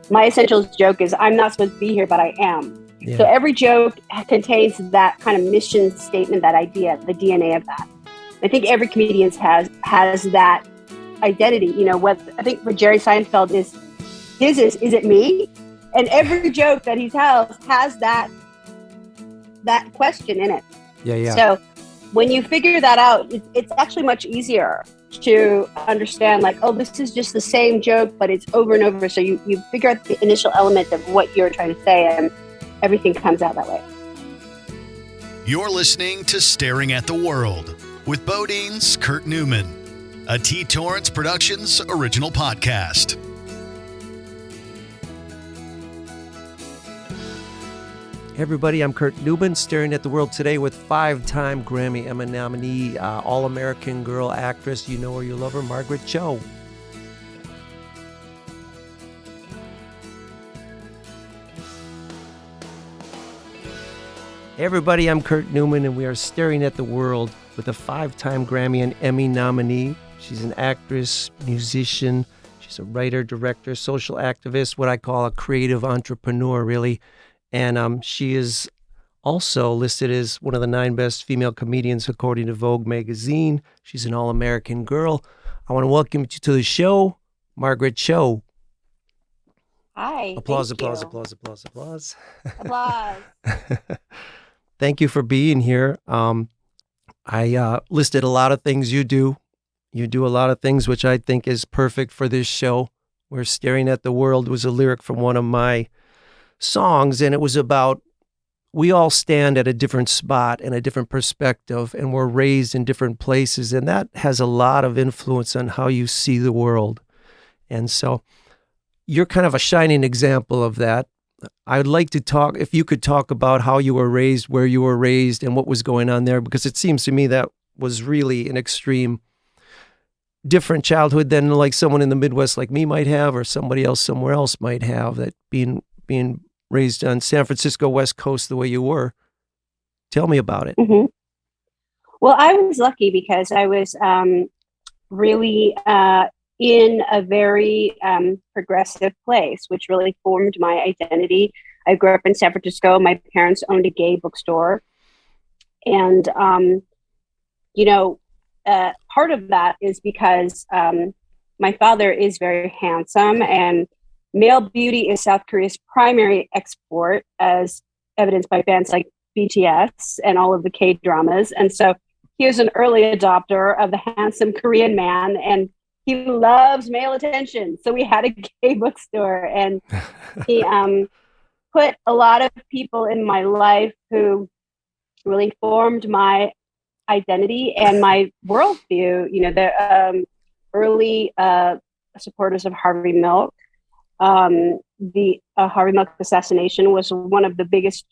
My essentials joke is I'm not supposed to be here, but I am. Yeah. So every joke contains that kind of mission statement, that idea, the DNA of that. I think every comedian has that identity. You know, what I think for Jerry Seinfeld is it me? And every joke that he tells has that question in it. Yeah. So when you figure that out, it's actually much easier to understand, like, oh, this is just the same joke, but it's over and over. So you figure out the initial element of what you're trying to say, and everything comes out that way. You're listening to Staring at the World with BoDeans, Kurt Newman, a T. Torrance Productions original podcast. Hey everybody, I'm Kurt Newman, staring at the world today with 5-time Grammy Emmy nominee, All-American Girl actress, you know her, you love her, Margaret Cho. Hey everybody, I'm Kurt Newman, and we are staring at the world with a 5-time Grammy and Emmy nominee. She's an actress, musician, she's a writer, director, social activist, what I call a creative entrepreneur, really. And she is also listed as one of the 9 best female comedians according to Vogue magazine. She's an All-American Girl. I want to welcome you to the show, Margaret Cho. Hi. Applause. Applause. Thank you for being here. I listed a lot of things you do. You do a lot of things which I think is perfect for this show. We're Staring at the World was a lyric from one of my songs, and it was about we all stand at a different spot and a different perspective, and we're raised in different places, and that has a lot of influence on how you see the world. And so you're kind of a shining example of that. I would like to talk, if you could talk about how you were raised, where you were raised, and what was going on there, because it seems to me that was really an extreme different childhood than like someone in the Midwest like me might have, or somebody else somewhere else might have, that being raised on San Francisco West Coast the way you were. Tell me about it. Mm-hmm. Well, I was lucky because I was really in a very progressive place, which really formed my identity. I grew up in San Francisco. My parents owned a gay bookstore. And, part of that is because my father is very handsome, and male beauty is South Korea's primary export, as evidenced by bands like BTS and all of the K-dramas. And so he was an early adopter of the handsome Korean man, and he loves male attention. So we had a gay bookstore, and he put a lot of people in my life who really formed my identity and my worldview. You know, the early supporters of Harvey Milk. The Harvey Milk assassination was one of the biggest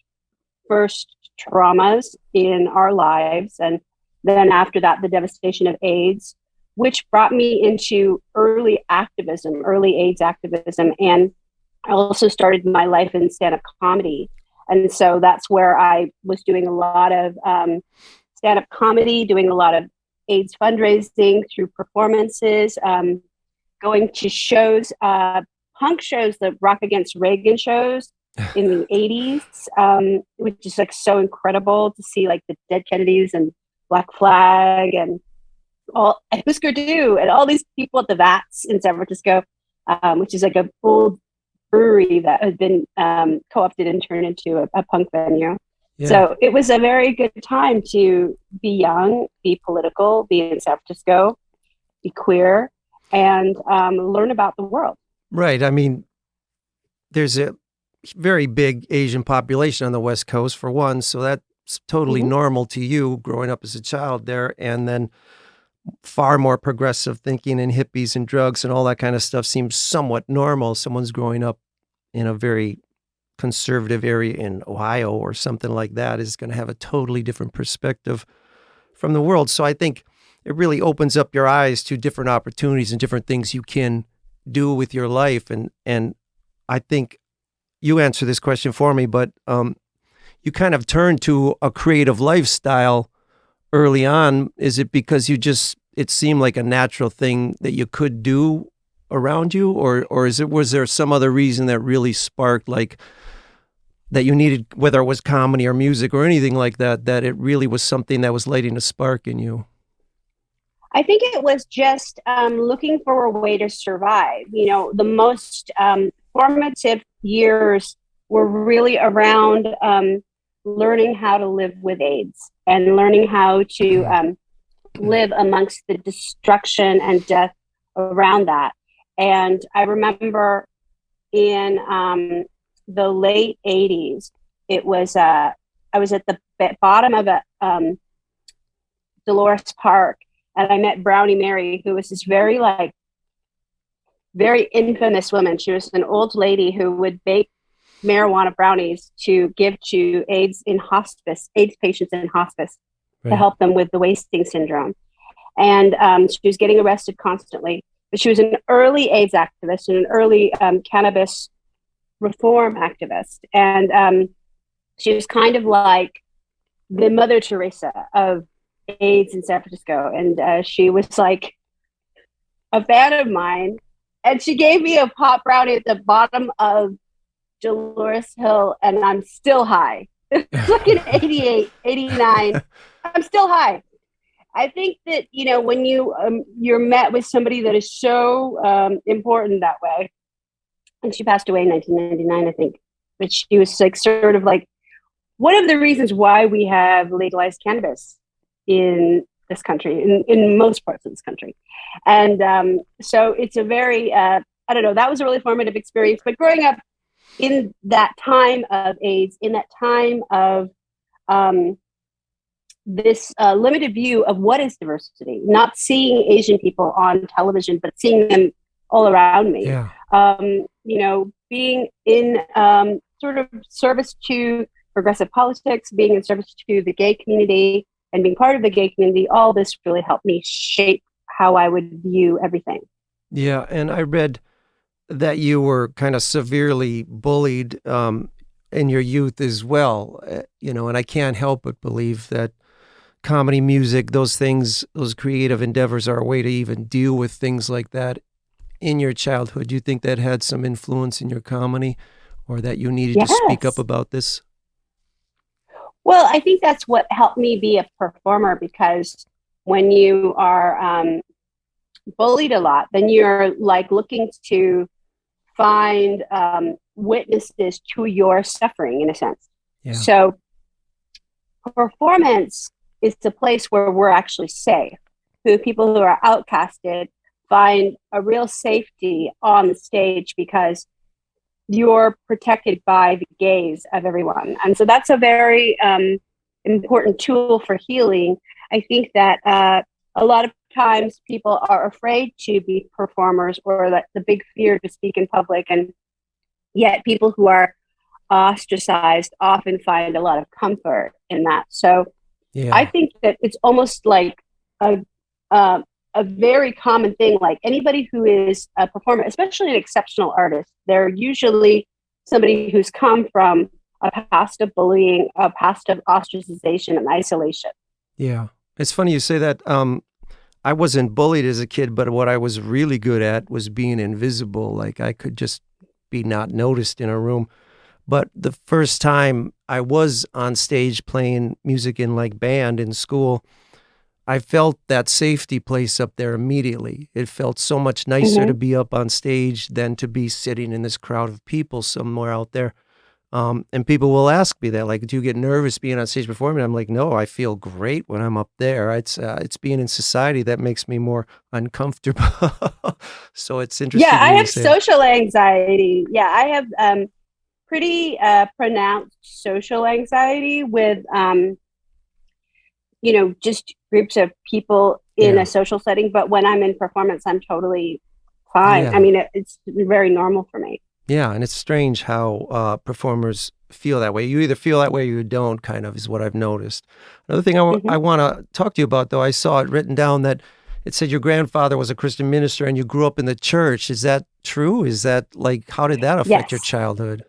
first traumas in our lives. And then after that, the devastation of AIDS, which brought me into early AIDS activism. And I also started my life in stand-up comedy. And so that's where I was doing a lot of stand-up comedy, doing a lot of AIDS fundraising through performances, going to shows, punk shows, the Rock Against Reagan shows in the 80s, which is like so incredible to see, like the Dead Kennedys and Black Flag and Husker Du and all these people at the Vats in San Francisco, which is like an old brewery that had been co-opted and turned into a punk venue. Yeah. So it was a very good time to be young, be political, be in San Francisco, be queer, and learn about the world. Right. I mean, there's a very big Asian population on the West Coast, for one, so that's totally normal to you growing up as a child there, and then far more progressive thinking and hippies and drugs and all that kind of stuff seems somewhat normal. Someone's growing up in a very conservative area in Ohio or something like that is going to have a totally different perspective from the world. So I think it really opens up your eyes to different opportunities and different things you can do with your life. And I think you answer this question for me, but you kind of turned to a creative lifestyle early on. Is it because it seemed like a natural thing that you could do around you, or was there some other reason that really sparked, like, that you needed, whether it was comedy or music or anything like that, that it really was something that was lighting a spark in you? I think it was just looking for a way to survive. The most formative years were really around learning how to live with AIDS and learning how to live amongst the destruction and death around that. And I remember in the late 80s, it was I was at the bottom of a Dolores Park, and I met Brownie Mary, who was this very infamous woman. She was an old lady who would bake marijuana brownies to give to AIDS patients in hospice, right, to help them with the wasting syndrome. And she was getting arrested constantly. But she was an early AIDS activist and an early cannabis reform activist. And she was kind of like the Mother Teresa of AIDS in San Francisco. And she was like a fan of mine. And she gave me a pot brownie at the bottom of Dolores Hill, and I'm still high. It's like in 88, 89. I'm still high. I think that, when you're met with somebody that is so important that way, and she passed away in 1999, I think, but she was like sort of like one of the reasons why we have legalized cannabis in this country, in most parts of this country. And so it's a very, I don't know, that was a really formative experience. But growing up in that time of AIDS, in that time of this limited view of what is diversity, not seeing Asian people on television, but seeing them all around me. Yeah. Being in sort of service to progressive politics, being in service to the gay community, and being part of the gay community, all this really helped me shape how I would view everything. Yeah, and I read that you were kind of severely bullied in your youth as well, and I can't help but believe that comedy, music, those things, those creative endeavors are a way to even deal with things like that in your childhood. Do you think that had some influence in your comedy, or that you needed to speak up about this? Well, I think that's what helped me be a performer, because when you are bullied a lot, then you're like looking to find witnesses to your suffering, in a sense. Yeah. So performance is the place where we're actually safe. People who are outcasted find a real safety on the stage because you're protected by the gaze of everyone. And so that's a very important tool for healing. I think that a lot of times people are afraid to be performers, or that the big fear to speak in public, and yet people who are ostracized often find a lot of comfort in that. So yeah. I think that it's almost like a very common thing. Like anybody who is a performer, especially an exceptional artist, they're usually somebody who's come from a past of bullying, a past of ostracization and isolation. Yeah. It's funny you say that. I wasn't bullied as a kid, but what I was really good at was being invisible. Like I could just be not noticed in a room. But the first time I was on stage playing music in like band in school, I felt that safety place up there immediately. It felt so much nicer to be up on stage than to be sitting in this crowd of people somewhere out there. And people will ask me that, like, do you get nervous being on stage performing? I'm like, no, I feel great when I'm up there. It's being in society that makes me more uncomfortable. So it's interesting. Yeah, I have social anxiety. Yeah, I have pretty pronounced social anxiety with, just groups of people in a social setting. But when I'm in performance, I'm totally fine. Yeah. I mean, it's very normal for me. Yeah, and it's strange how performers feel that way. You either feel that way or you don't, kind of, is what I've noticed. Another thing I want to talk to you about, though, I saw it written down that it said your grandfather was a Christian minister and you grew up in the church. Is that true? Is that, like, how did that affect your childhood?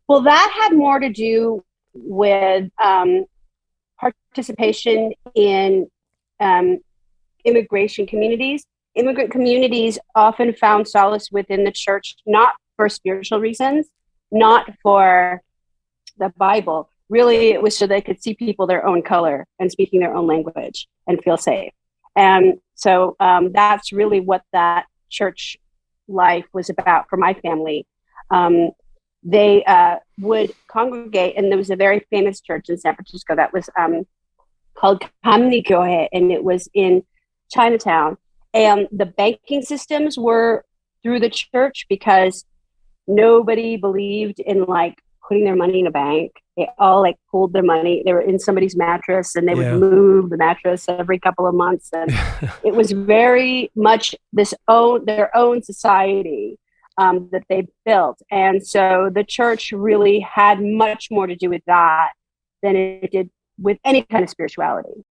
Well, that had more to do with participation in immigration communities. immigrant communities often found solace within the church, not for spiritual reasons, not for the Bible. Really, it was so they could see people their own color and speaking their own language and feel safe. And so that's really what that church life was about for my family. They would congregate, and there was a very famous church in San Francisco that was called Kamnikyohe, and it was in Chinatown. And the banking systems were through the church because nobody believed in like putting their money in a bank. They all like pulled their money. They were in somebody's mattress, and they would move the mattress every couple of months. And it was very much their own society that they built. And so the church really had much more to do with that than it did with any kind of spirituality.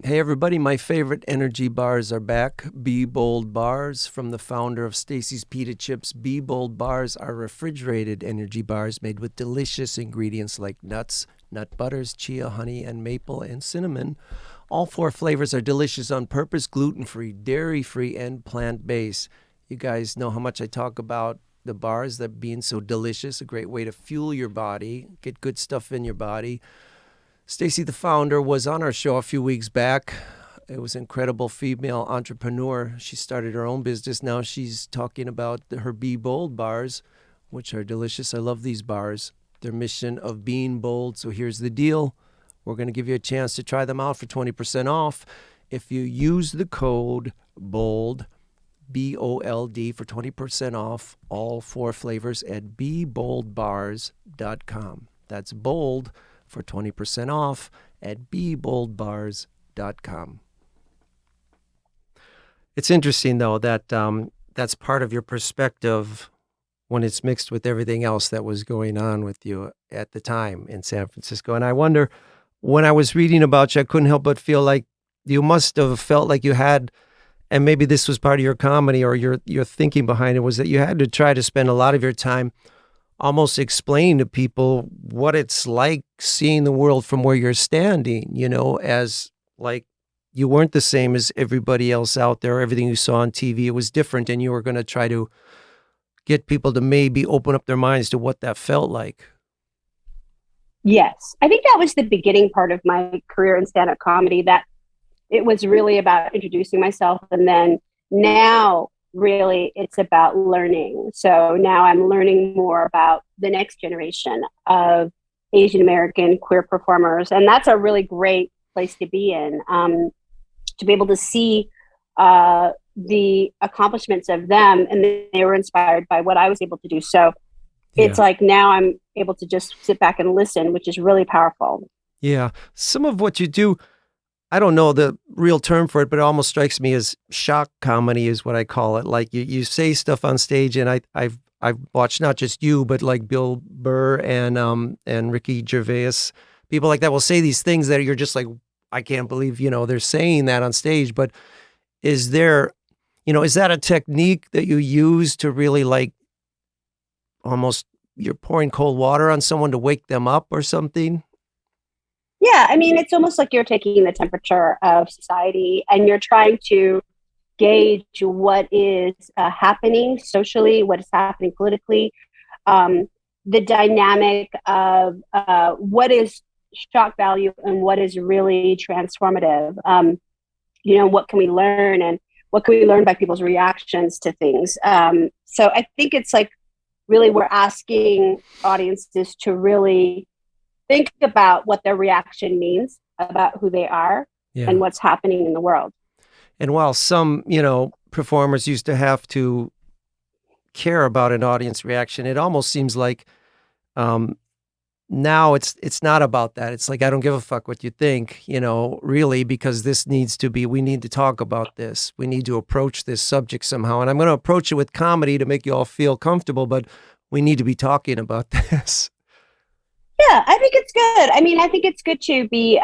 Hey everybody, my favorite energy bars are back. Be Bold Bars from the founder of Stacy's Pita Chips. Be Bold Bars are refrigerated energy bars made with delicious ingredients like nuts, nut butters, chia, honey, and maple and cinnamon. All 4 flavors are delicious on purpose, gluten-free, dairy-free, and plant-based. You guys know how much I talk about the bars, that being so delicious, a great way to fuel your body, get good stuff in your body. Stacy, the founder, was on our show a few weeks back. It was an incredible female entrepreneur. She started her own business. Now she's talking about her Be Bold bars, which are delicious. I love these bars. Their mission of being bold. So here's the deal. We're going to give you a chance to try them out for 20% off. If you use the code BOLD, BOLD, for 20% off all 4 flavors at BeBoldBars.com. That's bold for 20% off at BeBoldBars.com. It's interesting, though, that that's part of your perspective when it's mixed with everything else that was going on with you at the time in San Francisco. And I wonder, when I was reading about you, I couldn't help but feel like you must have felt like you had, and maybe this was part of your comedy or your thinking behind it, was that you had to try to spend a lot of your time almost explain to people what it's like seeing the world from where you're standing, as like you weren't the same as everybody else out there. Everything you saw on TV, it was different, and you were going to try to get people to maybe open up their minds to what that felt like. Yes. I think that was the beginning part of my career in stand-up comedy, that it was really about introducing myself. And then now really it's about learning. So now I'm learning more about the next generation of Asian American queer performers. And that's a really great place to be in, to be able to see the accomplishments of them. And they were inspired by what I was able to do. So it's like now I'm able to just sit back and listen, which is really powerful. Yeah. Some of what you do, I don't know the real term for it, but it almost strikes me as shock comedy is what I call it. Like you say stuff on stage, and I've watched not just you, but like Bill Burr and Ricky Gervais, people like that will say these things that you're just like, I can't believe, they're saying that on stage. But is there, is that a technique that you use to really like almost you're pouring cold water on someone to wake them up or something? Yeah, I mean, it's almost like you're taking the temperature of society and you're trying to gauge what is happening socially, what is happening politically, the dynamic of what is shock value and what is really transformative. What can we learn, and what can we learn by people's reactions to things? So I think it's like really we're asking audiences to really think about what their reaction means about who they are and what's happening in the world. And while some, performers used to have to care about an audience reaction, it almost seems like now it's not about that. It's like, I don't give a fuck what you think, really, because we need to talk about this. We need to approach this subject somehow. And I'm going to approach it with comedy to make you all feel comfortable, but we need to be talking about this. Yeah, I think it's good. I mean, I think it's good to be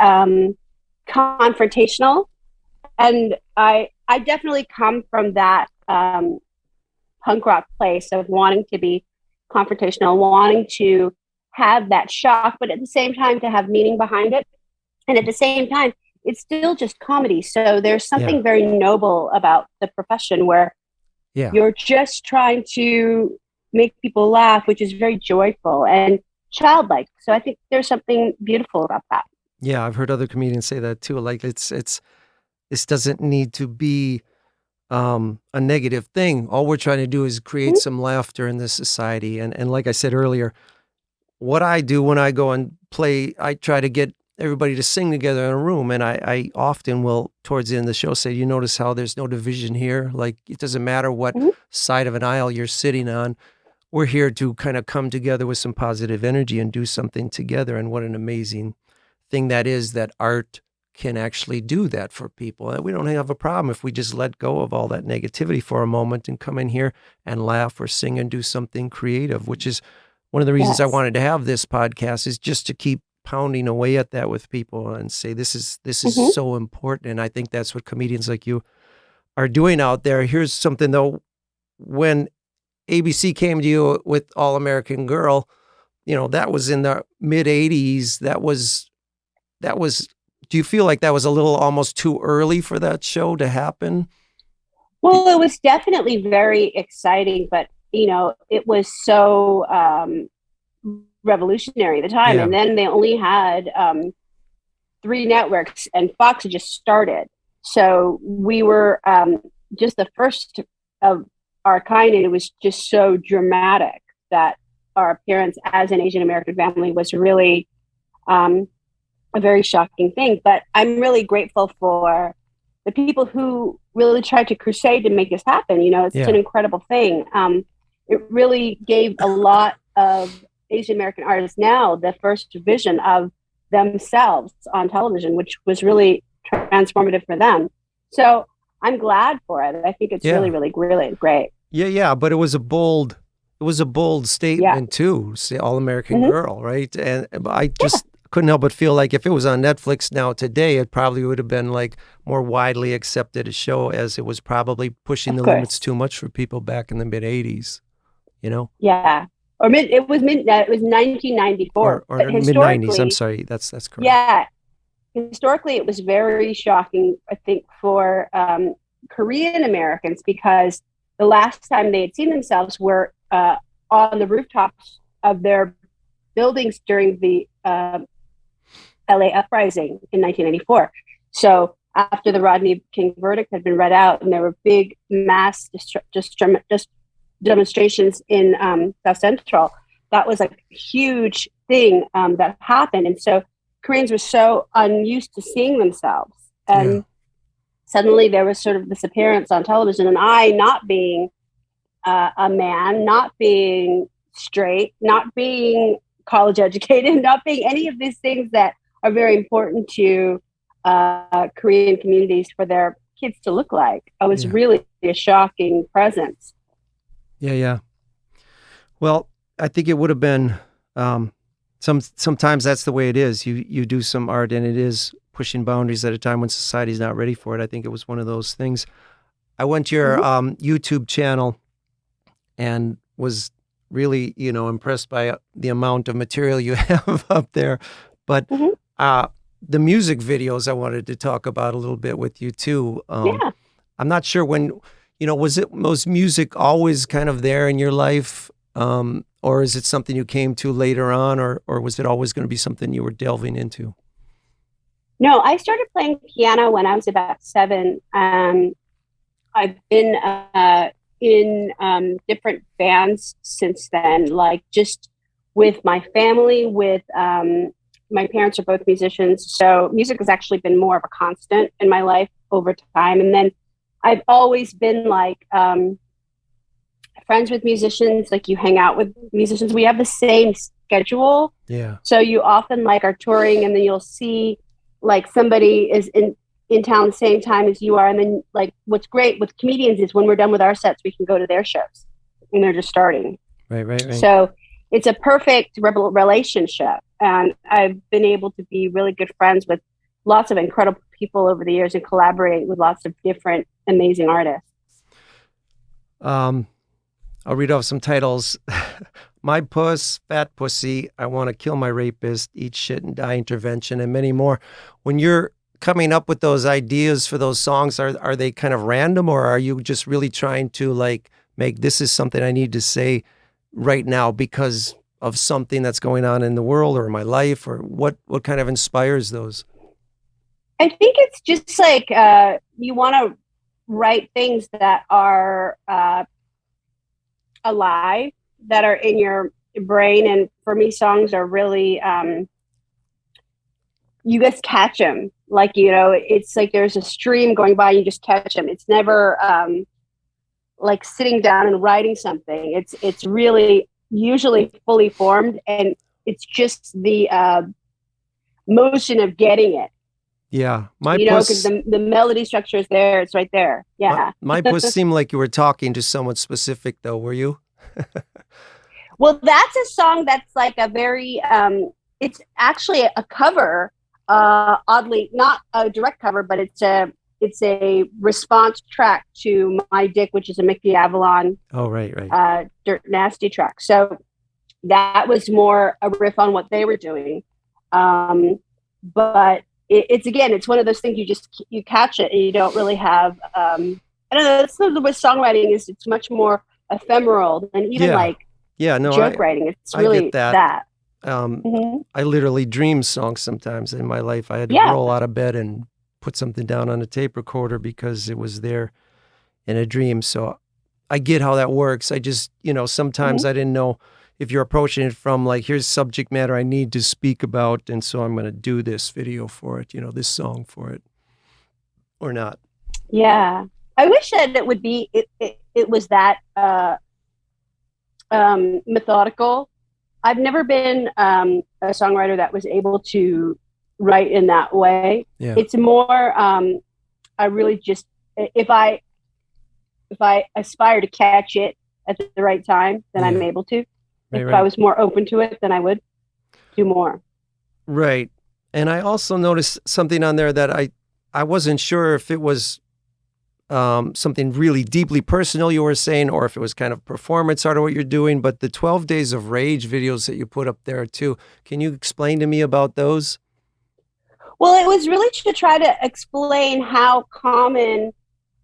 confrontational. And I definitely come from that punk rock place of wanting to be confrontational, wanting to have that shock, but at the same time to have meaning behind it. And at the same time, it's still just comedy. So there's something Yeah. very noble about the profession where Yeah. you're just trying to make people laugh, which is very joyful and childlike. So I think there's something beautiful about that. Yeah, I've heard other comedians say that too. Like it's this doesn't need to be a negative thing. All we're trying to do is create Mhm. some laughter in this society. And like I said earlier, what I do when I go and play, I try to get everybody to sing together in a room. And I often will, towards the end of the show, say, you notice how there's no division here? Like, it doesn't matter what Mhm. side of an aisle you're sitting on. We're here to kind of come together with some positive energy and do something together. And what an amazing thing that is, that art can actually do that for people. And we don't have a problem if we just let go of all that negativity for a moment and come in here and laugh or sing and do something creative, which is one of the reasons I Yes. wanted to have this podcast, is just to keep pounding away at that with people and say, this is Mhm. so important. And I think that's what comedians like you are doing out there. Here's something though. When ABC came to you with All American Girl, that was in the mid 80s. That was, do you feel like that was a little almost too early for that show to happen? Well, it was definitely very exciting, but it was so revolutionary at the time. Yeah. And then they only had 3 networks, and Fox had just started. So we were just the first of our kind, and it was just so dramatic that our appearance as an Asian American family was really a very shocking thing. But I'm really grateful for the people who really tried to crusade to make this happen. It's Yeah. an incredible thing. It really gave a lot of Asian American artists now the first vision of themselves on television, which was really transformative for them. So I'm glad for it. I think it's Yeah. really, really, really great. Yeah. But it was a bold statement too. Say All American Mhm. Girl, right? And I just couldn't help but feel like if it was on Netflix now today, it probably would have been like more widely accepted a show, as it was probably pushing Of the course. limits too much for people back in the mid 80s, Yeah. It was 1994. or But mid 90s. I'm historically, sorry. That's correct. yeah, historically it was very shocking, I think, for Korean Americans, because the last time they had seen themselves were on the rooftops of their buildings during the LA uprising in 1994. So after the Rodney King verdict had been read out, and there were big mass demonstrations in South Central, that was a huge thing that happened. And so Koreans were so unused to seeing themselves. And suddenly there was sort of this appearance on television, and I, not being a man, not being straight, not being college educated, not being any of these things that are very important to Korean communities for their kids to look like. I was really a shocking presence. Yeah. Well, I think it would have been, sometimes that's the way it is. You do some art and it is pushing boundaries at a time when society's not ready for it. I think it was one of those things. I went to your YouTube channel and was really, impressed by the amount of material you have up there. But the music videos I wanted to talk about a little bit with you too. I'm not sure when, was music always kind of there in your life? Or is it something you came to later on, or was it always going to be something you were delving into? No, I started playing piano when I was about 7. I've been in different bands since then, like just with my family, with my parents are both musicians. So music has actually been more of a constant in my life over time. And then I've always been like friends with musicians, like you hang out with musicians. We have the same schedule. Yeah. So you often like are touring, and then you'll see like somebody is in town the same time as you are. And then like what's great with comedians is when we're done with our sets, we can go to their shows and they're just starting. Right. So it's a perfect relationship. And I've been able to be really good friends with lots of incredible people over the years and collaborate with lots of different amazing artists. I'll read off some titles. My Puss, Fat Pussy, I Want to Kill My Rapist, Eat Shit and Die Intervention, and many more. When you're coming up with those ideas for those songs, are they kind of random, or are you just really trying to like make this is something I need to say right now because of something that's going on in the world or in my life, or what kind of inspires those? I think it's just like you want to write things that are alive, that are in your brain. And for me, songs are really, you just catch them. Like, you know, it's like there's a stream going by, you just catch them. It's never like sitting down and writing something. It's really usually fully formed, and it's just the motion of getting it. Yeah, because the melody structure is there. It's right there. Yeah. My puss seemed like you were talking to someone specific, though. Were you? Well, that's a song that's like a very. It's actually a cover. Oddly, not a direct cover, but it's a response track to "My Dick," which is a Mickey Avalon. Oh, right. Dirt Nasty track. So that was more a riff on what they were doing, but. It's one of those things you catch it and you don't really have I don't know, that's what songwriting is. It's much more ephemeral than even joke writing. It's really I get that. I literally dream songs sometimes in my life. I had to roll out of bed and put something down on a tape recorder because it was there in a dream. So I get how that works. I just, sometimes I didn't know if you're approaching it from like, here's subject matter I need to speak about, and so I'm going to do this video for it, this song for it, or not. Yeah. I wish that it would be, it was that methodical. I've never been a songwriter that was able to write in that way. Yeah. It's more, I really just, if I aspire to catch it at the right time, then I'm able to. If I was more open to it, then I would do more. Right. And I also noticed something on there that I wasn't sure if it was something really deeply personal you were saying, or if it was kind of performance art of what you're doing, but the 12 Days of Rage videos that you put up there too. Can you explain to me about those? Well, it was really to try to explain how common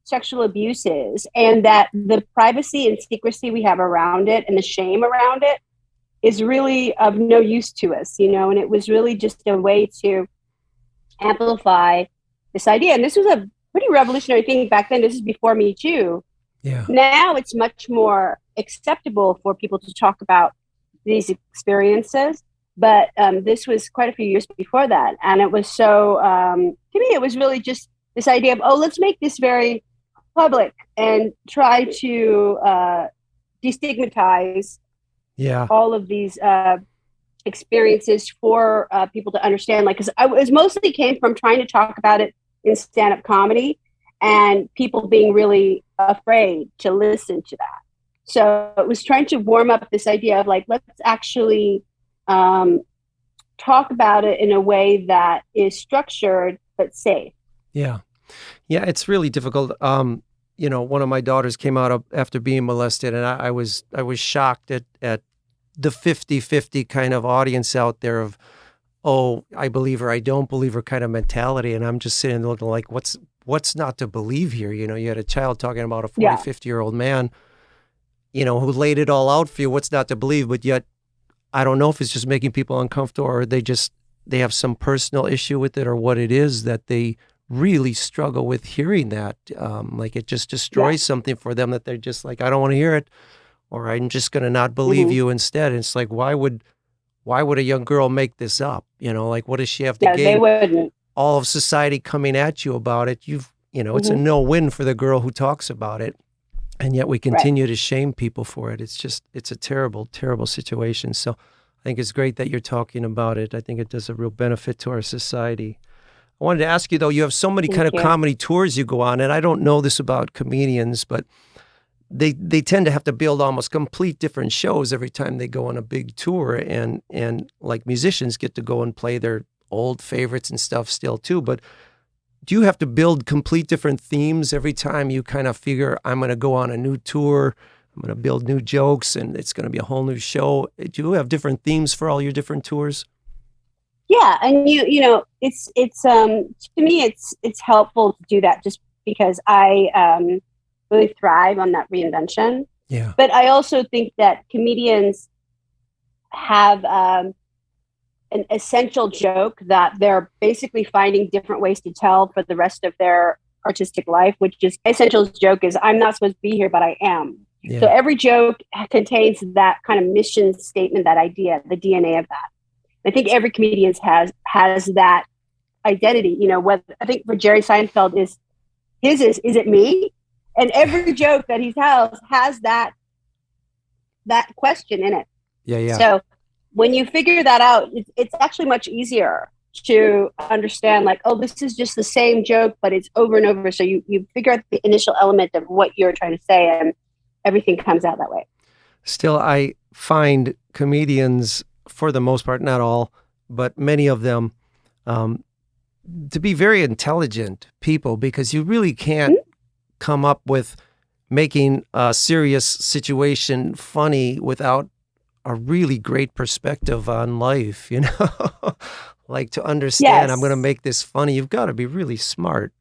sexual abuse is, and that the privacy and secrecy we have around it and the shame around it is really of no use to us, and it was really just a way to amplify this idea. And this was a pretty revolutionary thing back then. This is before Me Too. Yeah. Now it's much more acceptable for people to talk about these experiences. But this was quite a few years before that. And it was so, to me, it was really just this idea of, let's make this very public and try to destigmatize all of these experiences for people to understand. Like, because it mostly came from trying to talk about it in stand-up comedy and people being really afraid to listen to that. So it was trying to warm up this idea of like, let's actually talk about it in a way that is structured but safe. Yeah. Yeah, it's really difficult. One of my daughters came out after being molested, and I was shocked at the 50-50 kind of audience out there of, I believe her, I don't believe her kind of mentality. And I'm just sitting there looking like, what's not to believe here? You had a child talking about a 40, 50-year-old man, who laid it all out for you. What's not to believe? But yet, I don't know if it's just making people uncomfortable, or they have some personal issue with it, or what it is that they really struggle with hearing that. Like it just destroys something for them, that they're just like, I don't want to hear it, or I'm just going to not believe you instead. And it's like, why would a young girl make this up? Like, what does she have to gain? They wouldn't. All of society coming at you about it. It's a no-win for the girl who talks about it. And yet we continue to shame people for it. It's a terrible, terrible situation. So I think it's great that you're talking about it. I think it does a real benefit to our society. I wanted to ask you, though, you have so many kind of comedy tours you go on, and I don't know this about comedians, but they tend to have to build almost complete different shows every time they go on a big tour, and like musicians get to go and play their old favorites and stuff still too, but do you have to build complete different themes every time you kind of figure, I'm going to go on a new tour, I'm going to build new jokes, and it's going to be a whole new show? Do you have different themes for all your different tours? Yeah, and it's to me it's helpful to do that just because I really thrive on that reinvention. Yeah. But I also think that comedians have an essential joke that they're basically finding different ways to tell for the rest of their artistic life, which is essential joke is I'm not supposed to be here, but I am. Yeah. So every joke contains that kind of mission statement, that idea, the DNA of that. I think every comedian has that identity. What I think for Jerry Seinfeld is it me? And every joke that he tells has that question in it. Yeah. So when you figure that out, it's actually much easier to understand, like, oh, this is just the same joke, but it's over and over. So you figure out the initial element of what you're trying to say, and everything comes out that way. Still, I find comedians, for the most part, not all, but many of them, to be very intelligent people, because you really can't come up with making a serious situation funny without a really great perspective on life, like to understand, Yes. I'm going to make this funny. You've got to be really smart.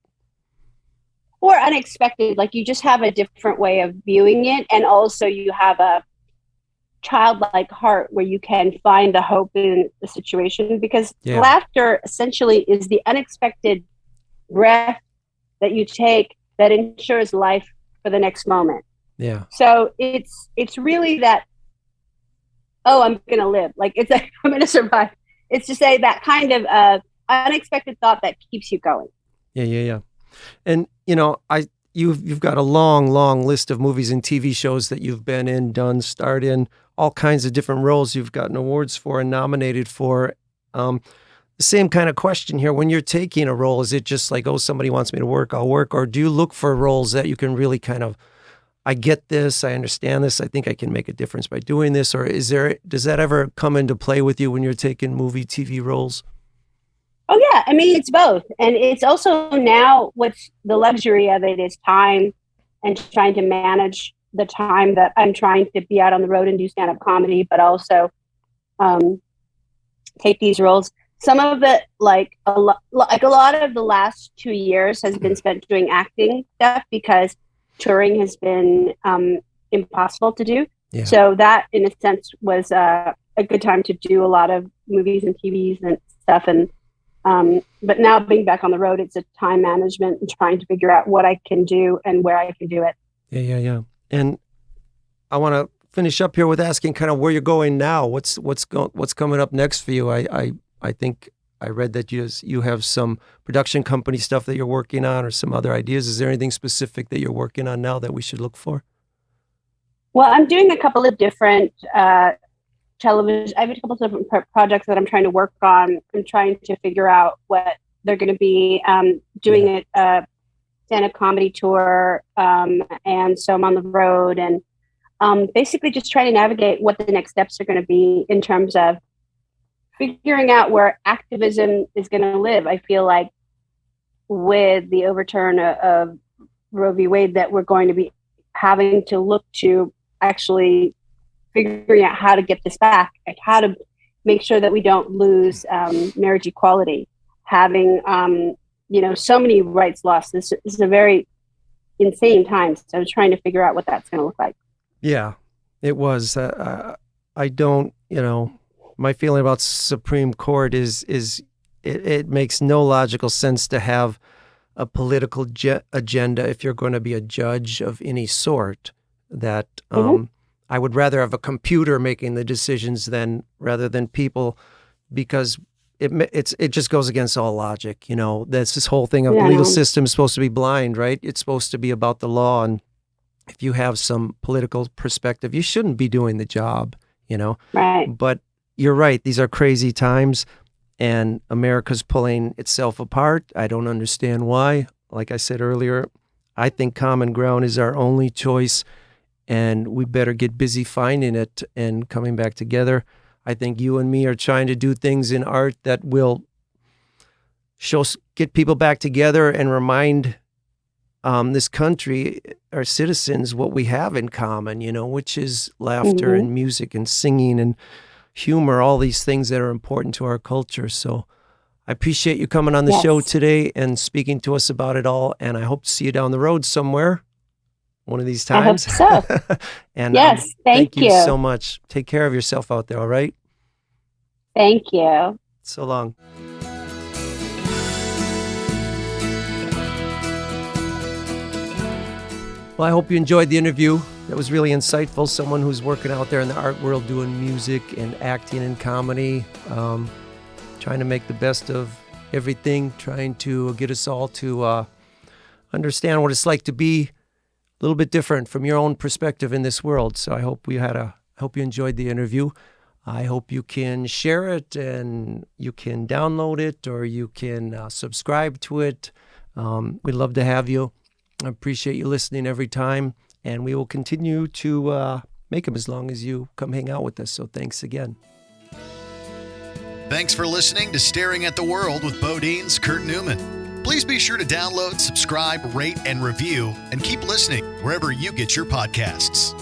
Or unexpected, like you just have a different way of viewing it. And also you have a childlike heart where you can find the hope in the situation, because laughter essentially is the unexpected breath that you take that ensures life for the next moment. Yeah. So it's really that, oh, I'm going to live. Like it's like, I'm going to survive. It's to say that kind of unexpected thought that keeps you going. Yeah. And, you've got a long, long list of movies and TV shows that you've been in, done, starred in, all kinds of different roles you've gotten awards for and nominated for. The same kind of question here. When you're taking a role, is it just like, oh, somebody wants me to work, I'll work? Or do you look for roles that you can really kind of, I get this, I understand this, I think I can make a difference by doing this? Or does that ever come into play with you when you're taking movie, TV roles? Oh, yeah. I mean, it's both. And it's also now what's the luxury of it is time and trying to manage the time that I'm trying to be out on the road and do stand-up comedy, but also take these roles. Some of it, like a lot of the last 2 years has been spent doing acting stuff because touring has been impossible to do. Yeah. So that, in a sense, was a good time to do a lot of movies and TVs and stuff. And but now being back on the road, it's a time management and trying to figure out what I can do and where I can do it. Yeah. And I want to finish up here with asking kind of where you're going now. What's coming up next for you? I think I read that you have some production company stuff that you're working on, or some other ideas. Is there anything specific that you're working on now that we should look for? Well, I'm doing a couple of different television. I have a couple of different projects that I'm trying to work on. I'm trying to figure out what they're going to be. Doing a stand-up comedy tour, and so I'm on the road, and basically just trying to navigate what the next steps are going to be in terms of figuring out where activism is going to live. I feel like with the overturn of Roe v. Wade that we're going to be having to look to actually figuring out how to get this back, like how to make sure that we don't lose marriage equality, having so many rights lost. This is a very insane time. So I was trying to figure out what that's going to look like. Yeah, it was. I don't, my feeling about Supreme Court is it makes no logical sense to have a political agenda if you're going to be a judge of any sort. That I would rather have a computer making the decisions rather than people, because it just goes against all logic. That's this whole thing of the legal system is supposed to be blind, right? It's supposed to be about the law, and if you have some political perspective, you shouldn't be doing the job, Right. But you're right. These are crazy times, and America's pulling itself apart. I don't understand why. Like I said earlier, I think common ground is our only choice, and we better get busy finding it and coming back together. I think you and me are trying to do things in art that will get people back together and remind this country, our citizens, what we have in common, which is laughter and music and singing and humor, all these things that are important to our culture. So I appreciate you coming on the show today and speaking to us about it all. And I hope to see you down the road somewhere one of these times. I hope so. And yes, thank you so much. Take care of yourself out there, all right? Thank you. So long. Well, I hope you enjoyed the interview. That was really insightful. Someone who's working out there in the art world doing music and acting and comedy, trying to make the best of everything, trying to get us all to understand what it's like to be a little bit different from your own perspective in this world. So I hope you enjoyed the interview. I hope you can share it and you can download it or you can subscribe to it. We'd love to have you. I appreciate you listening every time, and we will continue to make them as long as you come hang out with us. So thanks again. Thanks for listening to Staring at the World with BoDeans, Kurt Newman. Please be sure to download, subscribe, rate, and review, and keep listening wherever you get your podcasts.